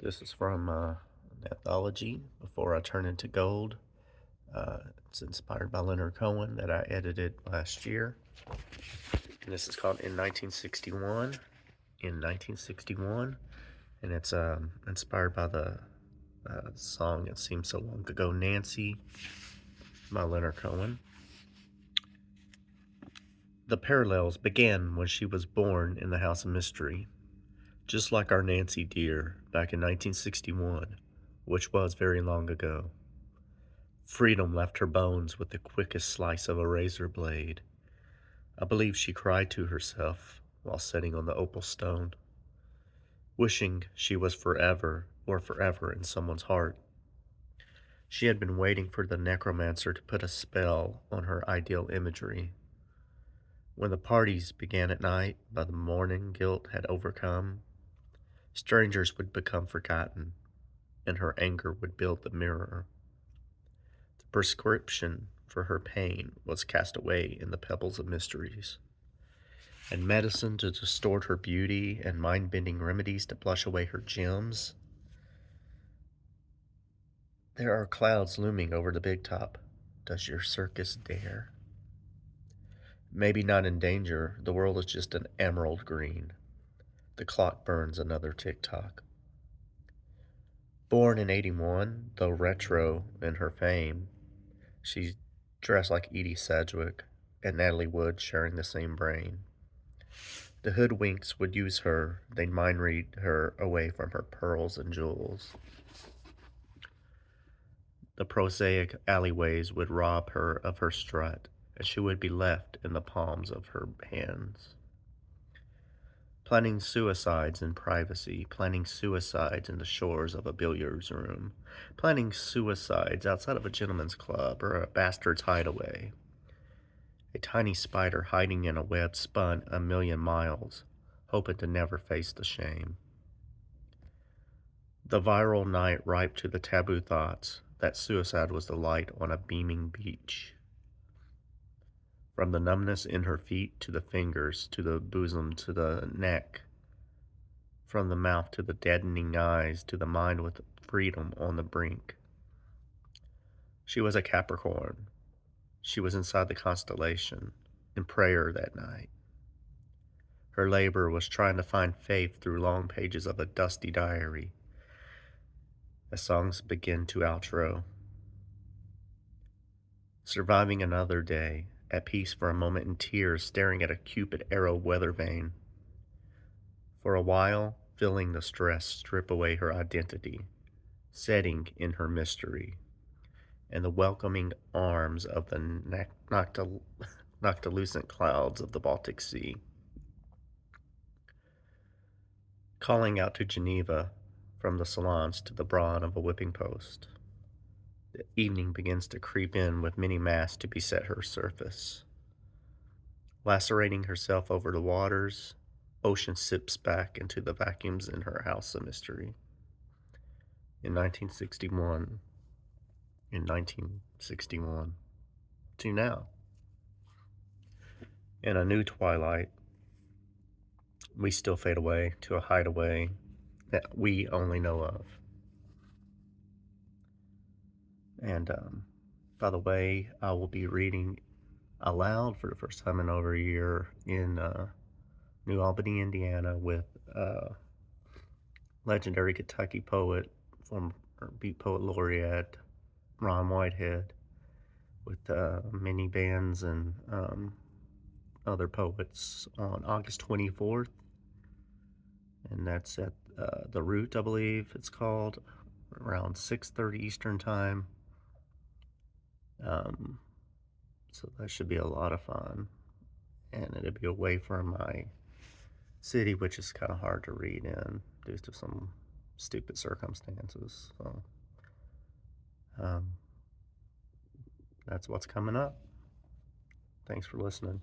This is from an anthology, Before I Turn Into Gold. It's inspired by Leonard Cohen that I edited last year. And this is called In 1961. In 1961. And it's inspired by the song It Seems So Long Ago, Nancy, by Leonard Cohen. The parallels began when she was born in the House of Mystery. Just like our Nancy dear back in 1961, which was very long ago. Freedom left her bones with the quickest slice of a razor blade. I believe she cried to herself while sitting on the opal stone, wishing she was forever or forever in someone's heart. She had been waiting for the necromancer to put a spell on her ideal imagery. When the parties began at night, by the morning guilt had overcome, strangers would become forgotten, and her anger would build the mirror. The prescription for her pain was cast away in the pebbles of mysteries, and medicine to distort her beauty, and mind-bending remedies to blush away her gems. There are clouds looming over the big top. Does your circus dare? Maybe not in danger, the world is just an emerald green. The clock burns another tick-tock. Born in 81, though retro in her fame, she's dressed like Edie Sedgwick and Natalie Wood sharing the same brain. The hoodwinks would use her, they'd mind read her away from her pearls and jewels. The prosaic alleyways would rob her of her strut, and she would be left in the palms of her hands. Planning suicides in privacy, planning suicides in the shores of a billiards room, planning suicides outside of a gentleman's club or a bastard's hideaway. A tiny spider hiding in a web spun a million miles, hoping to never face the shame. The viral night ripe to the taboo thoughts that suicide was the light on a beaming beach. From the numbness in her feet to the fingers, to the bosom, to the neck, from the mouth to the deadening eyes, to the mind with freedom on the brink. She was a Capricorn. She was inside the constellation, in prayer that night. Her labor was trying to find faith through long pages of a dusty diary. As songs begin to outro. Surviving another day, at peace for a moment in tears, staring at a Cupid arrow weather vane. For a while, feeling the stress strip away her identity, setting in her mystery, and the welcoming arms of the noctilucent clouds of the Baltic Sea. Calling out to Geneva from the salons to the brawn of a whipping post. The evening begins to creep in with many masks to beset her surface. Lacerating herself over the waters, ocean sips back into the vacuums in her house of mystery. In 1961, to now. In a new twilight, we still fade away to a hideaway that we only know of. And by the way, I will be reading aloud for the first time in over a year in New Albany, Indiana, with legendary Kentucky poet, former Beat Poet Laureate Ron Whitehead, with many bands and other poets on August 24th. And that's at The Root, I believe it's called, around 6:30 Eastern Time. So that should be a lot of fun. And it'll be away from my city, which is kind of hard to read in due to some stupid circumstances. So that's what's coming up. Thanks for listening.